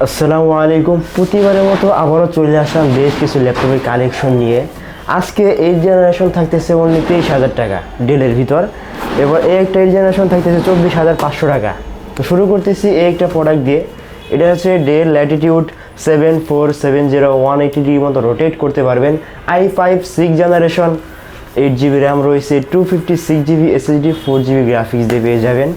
আসসালামু আলাইকুম। প্রতিবারের মতো আবারও চলে আসলাম বেশ কিছু ল্যাপটপের কালেকশন নিয়ে। আজকে 8 জেনারেশন থাকতেছে অনলি 23,000 টাকা ডেলের ভিতর। এবার এই একটা 8 জেনারেশন থাকতেছে 24,500 টাকা। তো শুরু করতেছি এই একটা প্রোডাক্ট দিয়ে। এটা হচ্ছে ডেল ল্যাটিটিউড 7470 180 ডিগ্রি মতো রোটেট করতে পারবেন। i5 6 জেনারেশন, 8GB র্যাম রয়েছে, 256GB SSD, 4GB গ্রাফিক্স দিয়ে পেয়ে যাবেন।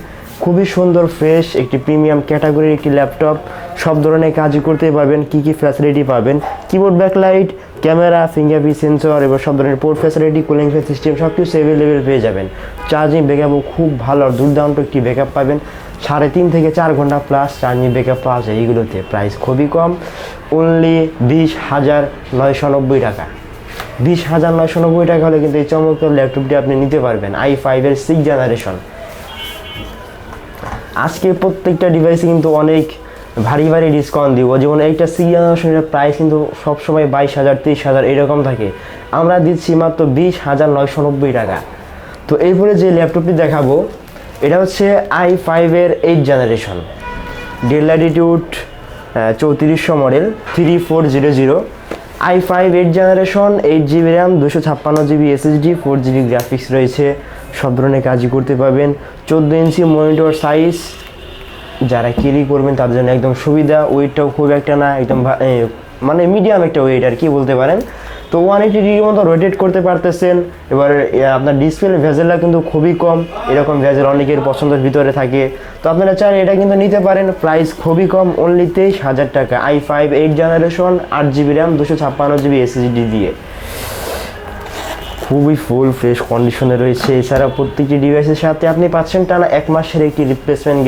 খুবই সুন্দর ফ্রেশ একটি প্রিমিয়াম ক্যাটাগরির একটি ল্যাপটপ। সব ধরনের কাজই করতে পারবেন। কী ফ্যাসিলিটি পাবেন? Keyboard backlight, camera, fingerprint sensor এবং সব ধরনের port facility, cooling fan system সব কিছু অ্যাভেলেবেল পেয়ে যাবেন। চার্জিং ব্যাকআপও খুব ভালো আর দুর্দান্ত একটি ব্যাকআপ পাবেন। 3.5 থেকে 4 ঘন্টা প্লাস চার্জিং ব্যাকআপ পাওয়া যায় এইগুলোতে। প্রাইস খুবই কম, অনলি 20,990 টাকা। 20,990 টাকা হলে কিন্তু এই চমৎকার ল্যাপটপটি আপনি নিতে পারবেন। i5 এর 6 জেনারেশন। আজকে প্রত্যেকটা ডিভাইসে কিন্তু অনেক ভারী ডিসকাউন্ট দিব। যেমন এইটা 6 জেনারেশনের প্রাইস কিন্তু সবসময় 22,000 23,000 এরকম থাকে। আমরা দিচ্ছি মাত্র 20,990 টাকা। তো এরপরে যে ল্যাপটপটি দেখাবো এটা হচ্ছে i5 এর 8 generation, del Latitude 3400 model 3400। i5 8 generation, 8GB RAM, 256GB SSD, 4GB graphics রয়েছে। সব ধরনের কাজই করতে পারবেন। 14 ইঞ্চি মনিটর সাইজ, যারা ক্যারি করবেন তাদের জন্য একদম সুবিধা। ওয়েটটাও খুব একটা না, একদম মানে মিডিয়াম একটা ওয়েট আর কি বলতে পারেন। তো 180 ডিগ্রির মতো রোটেট করতে পারতেছেন। এবার আপনার ডিসপ্লে ভেজেলটা কিন্তু খুবই কম, এরকম ভেজেল অনেকের পছন্দের ভিতরে থাকে। তো আপনারা চাইলে এটা কিন্তু নিতে পারেন। প্রাইস খুবই কম, অনলি 23,000 টাকা। i5 8 generation, 8GB RAM, 256GB SSD দিয়ে খুবই ফুল ফ্রেশ কন্ডিশনে রয়েছে। এছাড়া প্রত্যেকটি ডিভাইসের সাথে আপনি পাচ্ছেন টানা 1 মাসের একটি রিপ্লেসমেন্ট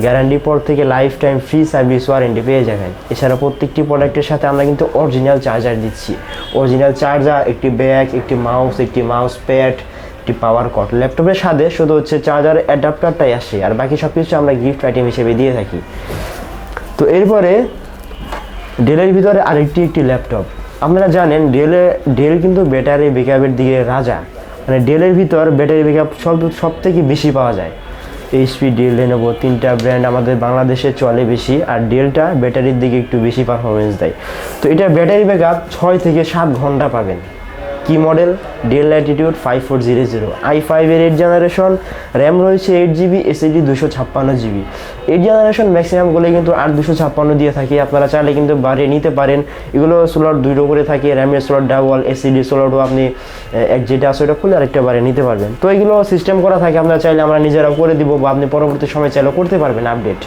গ্যারান্টি পর থেকে life time free service warranty পেয়ে যাবেন। এছাড়া প্রত্যেকটি প্রোডাক্টের সাথে আমরা কিন্তু অরিজিনাল চার্জার দিচ্ছি। অরিজিনাল চার্জার, একটি ব্যাগ, একটি মাউস প্যাড, একটি পাওয়ার কট। ল্যাপটপের সাথে শুধু হচ্ছে চার্জার অ্যাডাপ্টারটাই আসে, আর বাকি সব কিছু আমরা গিফট আইটেম হিসেবে দিয়ে থাকি। তো এরপরে ডেলের ভিতরে একটি ল্যাপটপ। আপনারা জানেন ডেল কিন্তু ব্যাটারি ব্যাকআপের দিকে রাজা। মানে ডেলের ভিতর ব্যাটারি ব্যাকআপ সব থেকে বেশি পাওয়া যায়। HP, ডেল, লেনোভো 3টা ব্র্যান্ড আমাদের বাংলাদেশে চলে বেশি, আর ডেলটা ব্যাটারির দিকে একটু বেশি পারফরমেন্স দেয়। তো এটা ব্যাটারি ব্যাকআপ 6 থেকে 7 ঘন্টা পাবেন। কি মডেল? ডেল ল্যাটিটিউড 5400, i5 এর 8 জেনারেশন, র্যাম রয়েছে 8GB, SSD 256GB। 8 জেনারেশন ম্যাক্সিমামগুলো কিন্তু 256 দিয়ে থাকে। আপনারা চাইলে কিন্তু বাড়িয়ে নিতে পারেন। এগুলো স্লট 2টো করে থাকে, র্যামের স্লট ডাবল, SSD স্লটও আপনি এক যেটা আছে ওটা খুলে আরেকটা বাড়িয়ে নিতে পারবেন। তো এগুলো সিস্টেম করা থাকে, আপনারা চাইলে আমরা নিজেরাও করে দিব, বা আপনি পরবর্তী সময় চাইলেও করতে পারবেন আপডেট।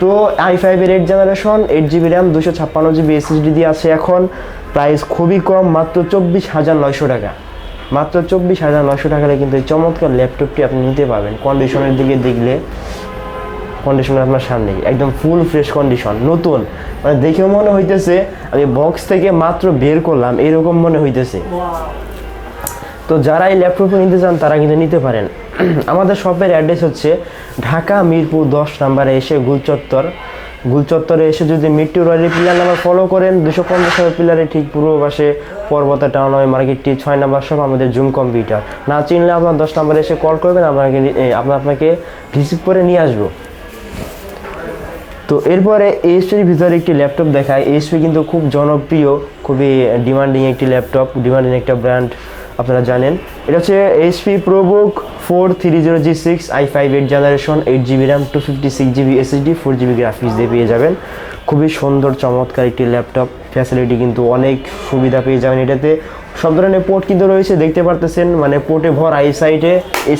তো i5 এর 8 generation, 8GB RAM, 256GB SSD দিয়ে আছে এখন। প্রাইস খুবই কম, মাত্র 24,900 টাকা। মাত্র 24,900 টাকায় কিন্তু এই চমৎকার ল্যাপটপটি আপনি নিতে পারবেন। কন্ডিশনের দিকে দেখলে কন্ডিশন আপনার সামনে একদম ফুল ফ্রেশ কন্ডিশন, নতুন। মানে দেখেও মনে হইতেছে আমি বক্স থেকে মাত্র বের করলাম এরকম মনে হইতেছে। তো যারা এই ল্যাপটপটি নিতে চান তারা কিন্তু নিতে পারেন। আমাদের শপের অ্যাড্রেস হচ্ছে ঢাকা মিরপুর 10 নম্বরে এসে গুলচত্বরে এসে যদি Mittu royal pillar number follow করেন, 250 নম্বর পিলারে ঠিক পূর্ব পাশে পর্বতা টাউন মার্কেটটি 6 নম্বর শপ আমাদের জুম কম্পিউটার। না চিনলে আপনার 10 নম্বরে এসে কল করবেন, আপনাকে রিসিভ করে নিয়ে আসবো। তো এরপরে এইচপির ভিতরে একটি ল্যাপটপ দেখায়। এইচপি কিন্তু খুব জনপ্রিয়, খুবই ডিমান্ডিং একটি ল্যাপটপ, ডিমান্ডিং একটা ব্র্যান্ড, আপনারা জানেন। এটা হচ্ছে HP ProBook 430G6, i5 8 generation, 8GB RAM, 256GB SSD, 4GB graphics দিয়ে পেয়ে যাবেন। খুবই সুন্দর চমৎকার একটি ল্যাপটপ। ফ্যাসিলিটি কিন্তু অনেক সুবিধা পেয়ে যাবেন এটাতে। সব ধরনের পোর্ট কিন্তু রয়েছে, দেখতে পারতেছেন। মানে পোর্টে ভরা, এই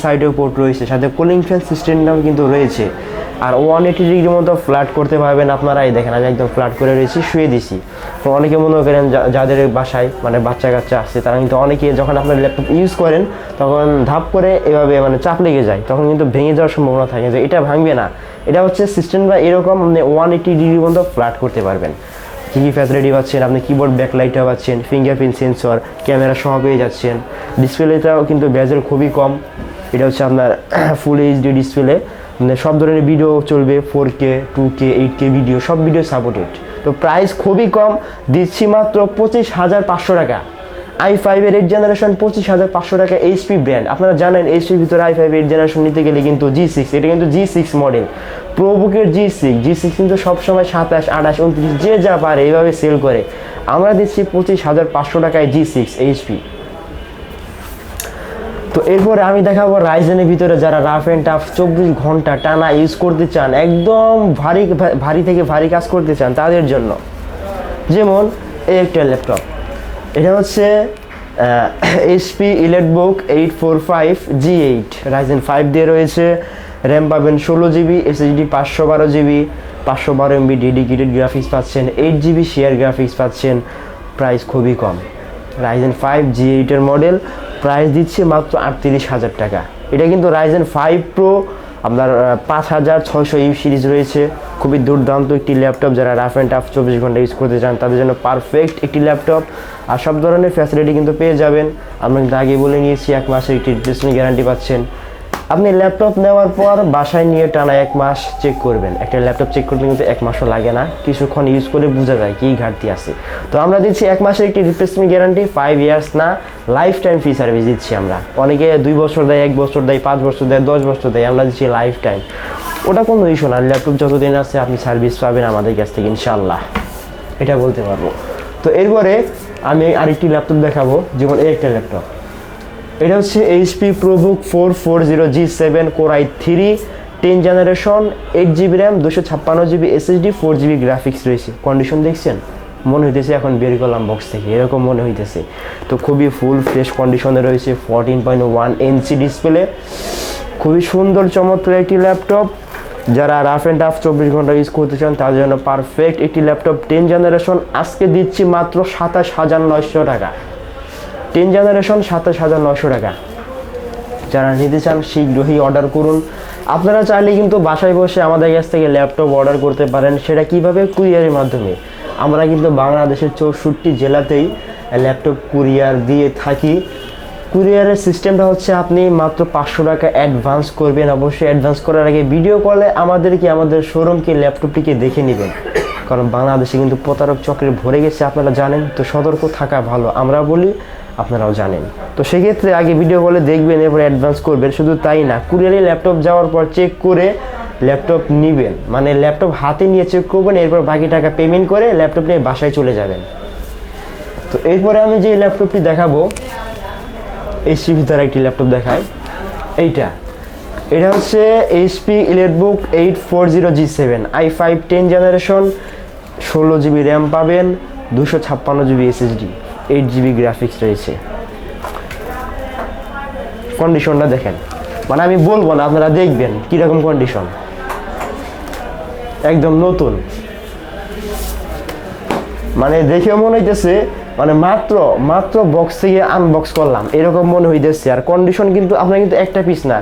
সাইডেও পোর্ট রয়েছে, সাথে কুলিং ফ্যান সিস্টেমটাও কিন্তু রয়েছে। আর 180 ডিগ্রির মতো ফ্ল্যাট করতে পারবেন আপনারা। এই দেখেন আমি একদম ফ্ল্যাট করে রয়েছি, শুয়ে দিছি। তো অনেকে মনে করেন যাদের বাসায় মানে বাচ্চা কাচ্চা আসছে, তারা কিন্তু অনেকে যখন আপনার ল্যাপটপ ইউজ করেন তখন ধাপ করে এভাবে মানে চাপ লেগে যায়, তখন কিন্তু ভেঙে যাওয়ার সম্ভাবনা থাকে। যে এটা ভাঙবে না, এটা হচ্ছে সিস্টেমটা এরকম, আপনি 180 ডিগ্রির মতো ফ্ল্যাট করতে পারবেন। কী ফ্যাসিলিটি পাচ্ছেন? আপনি কিবোর্ড ব্যাকলাইটটা পাচ্ছেন, ফিঙ্গারপ্রিন্ট সেন্সর, ক্যামেরা সহ পেয়ে যাচ্ছেন। ডিসপ্লেটাও কিন্তু বেজেল খুবই কম। এটা হচ্ছে আপনার ফুল HD ডিসপ্লে, মানে সব ধরনের ভিডিও চলবে, 4K 2K 8K ভিডিও, সব ভিডিও সাপোর্টেড। তো প্রাইস খুবই কম, দিচ্ছি মাত্র 25,500 টাকা। i5 এর 8 জেনারেশন 25,500 টাকা এইচপি ব্র্যান্ড। আপনারা জানেন এইচপির ভিতরে i5 8 জেনারেশন নিতে গেলে কিন্তু G6, এটা কিন্তু G6 মডেল, প্রোবুকের G6 কিন্তু সবসময় 27, 28, 29 যে যা পারে এইভাবে সেল করে। আমরা দিচ্ছি 25,500 টাকায় G6 এইচপি। তো এরপরে আমি দেখাবো রাইজেনের ভিতরে যারা রাফ অ্যান্ড টাফ 24 ঘন্টা টানা ইউজ করতে চান, একদম ভারী থেকে ভারী কাজ করতে চান তাদের জন্য। যেমন এই একটা ল্যাপটপ, এটা হচ্ছে HP EliteBook 845 G8 Ryzen 5 দিয়ে রয়েছে। র্যাম পাবেন 16GB, SSD 512GB, 512MB dedicated graphics পাচ্ছেন, 8GB শেয়ার গ্রাফিক্স পাচ্ছেন। প্রাইস খুবই কম, Ryzen 5 G8 এর মডেল, প্রাইস দিচ্ছে মাত্র 38,000 টাকা। এটা কিন্তু Ryzen 5 Pro আপনার 5600 সিরিজ রয়েছে। খুবই দুর্দান্ত একটি ল্যাপটপ, যারা রাফ অ্যান্ড টাফ 24 ঘন্টা ইউজ করতে চান তাদের জন্য পারফেক্ট একটি ল্যাপটপ। আর সব ধরনের ফ্যাসিলিটি কিন্তু পেয়ে যাবেন। আমি কিন্তু আগে বলে নিয়েছি 1 মাসের একটি রিপ্লেসমেন্ট গ্যারান্টি পাচ্ছেন। আপনি ল্যাপটপ নেওয়ার পর বাসায় নিয়ে টানা 1 মাস চেক করবেন। একটা ল্যাপটপ চেক করতে কিন্তু 1 মাসও লাগে না, কিছুক্ষণ ইউজ করে বোঝা যায় কী ঘাটতি আছে। তো আমরা দিচ্ছি 1 মাসের একটি রিপ্লেসমেন্ট গ্যারান্টি, 5 ইয়ার্স না, লাইফ টাইম ফ্রি সার্ভিস দিচ্ছি আমরা। অনেকে 2 বছর দেয়, 1 বছর দেয়, 5 বছর দেয়, 10 বছর দেয়, আমরা দিচ্ছি লাইফ টাইম। ওটা কোনো ইস্যু না, ল্যাপটপ যতদিন আছে আপনি সার্ভিস পাবেন আমাদের কাছ থেকে ইনশাল্লাহ, এটা বলতে পারবো। তো এরপরে আমি আরেকটি ল্যাপটপ দেখাবো, যেমন এই একটা ল্যাপটপ, এটা হচ্ছে HP ProBook 440 G7 Core i3 10 generation, 8GB RAM, 256GB SSD, 4GB graphics রয়েছে। কন্ডিশন দেখছেন, মনে হইতেছে এখন বের করলাম বক্স থেকে, এরকম মনে হইতেছে। তো খুবই ফুল ফ্রেশ কন্ডিশনে রয়েছে, 14.1 ইঞ্চি ডিসপ্লে, খুবই সুন্দর চমৎকার একটি ল্যাপটপ। যারা রাফ অ্যান্ড টাফ 24 ঘন্টা ইউজ করতে চান তাদের জন্য পারফেক্ট একটি ল্যাপটপ। 10 জেনারেশন আজকে দিচ্ছি মাত্র 27,900 টাকা। 10 জেনারেশন 27,900 টাকা। যারা নিতে চান শীঘ্রই অর্ডার করুন। আপনারা চাইলে কিন্তু বাসায় বসে আমাদের কাছ থেকে ল্যাপটপ অর্ডার করতে পারেন। সেটা কিভাবে? কুরিয়ারের মাধ্যমে। আমরা কিন্তু বাংলাদেশের 64 জেলাতেই ল্যাপটপ কুরিয়ার দিয়ে থাকি। কুরিয়ারের সিস্টেমটা হচ্ছে আপনি মাত্র 500 টাকা অ্যাডভান্স করবেন। অবশ্যই অ্যাডভান্স করার আগে ভিডিও কলে আমাদের শোরুমকে ল্যাপটপটিকে দেখে নেবেন, কারণ বাংলাদেশে কিন্তু প্রতারক চক্রে ভরে গেছে, আপনারা জানেন। তো সতর্ক থাকা ভালো, আমরা বলি আপনারাও জানেন। তো সেক্ষেত্রে আগে ভিডিও কলে দেখবেন, এরপর অ্যাডভান্স করবেন। শুধু তাই না, কুরিয়ারে ল্যাপটপ যাওয়ার পর চেক করে ল্যাপটপ নেবেন, মানে ল্যাপটপ হাতে নিয়ে চেক করবেন, এরপর বাকি টাকা পেমেন্ট করে ল্যাপটপ নিয়ে বাসায় চলে যাবেন। তো এরপরে আমি যে ল্যাপটপটি দেখাবো, HP ভিতরে একটি ল্যাপটপ দেখায়, এটা হচ্ছে HP EliteBook 840 G7 i5 10 generation, 16GB RAM পাবেন, 256GB SSD, 8GB গ্রাফিক্স রয়েছে। কন্ডিশনটা দেখেন, মানে আমি বলবো না, আপনারা দেখবেন কীরকম কন্ডিশন, একদম নতুন। মানে দেখে মনে হইতেছে মানে মাত্র বক্স থেকে আনবক্স করলাম এরকম মনে হইতেছে। আর কন্ডিশন কিন্তু আপনার কিন্তু একটা পিস না,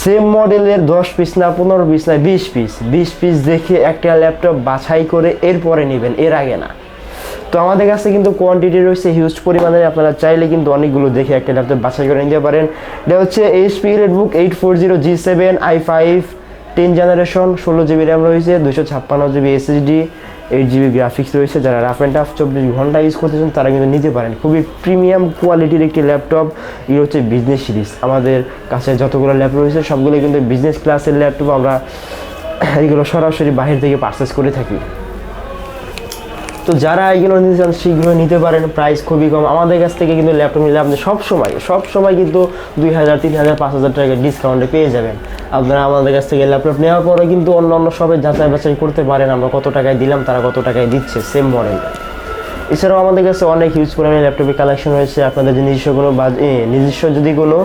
সেম মডেলের 10 পিস না, 15 পিস না, 20 পিস দেখে একটা ল্যাপটপ বাছাই করে এরপরে নেবেন, এর আগে না। তো আমাদের কাছে কিন্তু কোয়ান্টিটি রয়েছে হিউজ পরিমাণে, আপনারা চাইলে কিন্তু অনেকগুলো দেখে একটা ল্যাপটপ বাছাই করে নিতে পারেন। এটা হচ্ছে HP EliteBook 840 G7 i5 10 generation, 16GB RAM রয়েছে, 256GB SSD, 8GB গ্রাফিক্স রয়েছে। যারা রাফ অ্যান্ড টাফ 24 ঘন্টা ইউজ করতেছেন তারা কিন্তু নিতে পারেন। খুবই প্রিমিয়াম কোয়ালিটির একটি ল্যাপটপ। এর হচ্ছে বিজনেস সিরিজ। আমাদের কাছে যতগুলো ল্যাপটপ রয়েছে সবগুলো কিন্তু বিজনেস ক্লাসের ল্যাপটপ। আমরা এইগুলো সরাসরি বাইরে থেকে পারচেস করে থাকি। তো যারা এইগুলো নিতে চান শীঘ্রই নিতে পারেন, প্রাইস খুবই কম। আমাদের কাছ থেকে কিন্তু ল্যাপটপ নিলে আপনি সবসময় কিন্তু 2,000, 3,000, 5,000 টাকা ডিসকাউন্টে পেয়ে যাবেন। আপনারা আমাদের কাছ থেকে ল্যাপটপ নেওয়ার পরে কিন্তু অন্য সবে যাচাই বাছাই করতে পারেন আমরা কত টাকায় দিলাম, তারা কত টাকায় দিচ্ছে সেম মডেল। এছাড়াও আমাদের কাছে অনেক হিউজ পরিমাণে ল্যাপটপের কালেকশন রয়েছে। আপনাদের যে নিজস্ব যদি কোনো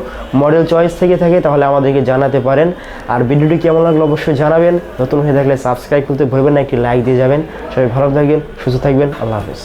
মডেল চয়েস থেকে থাকে তাহলে আমাদেরকে জানাতে পারেন। আর ভিডিওটি কেমন লাগলো অবশ্যই জানাবেন। নতুন হয়ে থাকলে সাবস্ক্রাইব করতে ভুলবেন না, একটি লাইক দিয়ে যাবেন। সবাই ভালো থাকবেন, সুস্থ থাকবেন, আল্লাহ হাফেজ।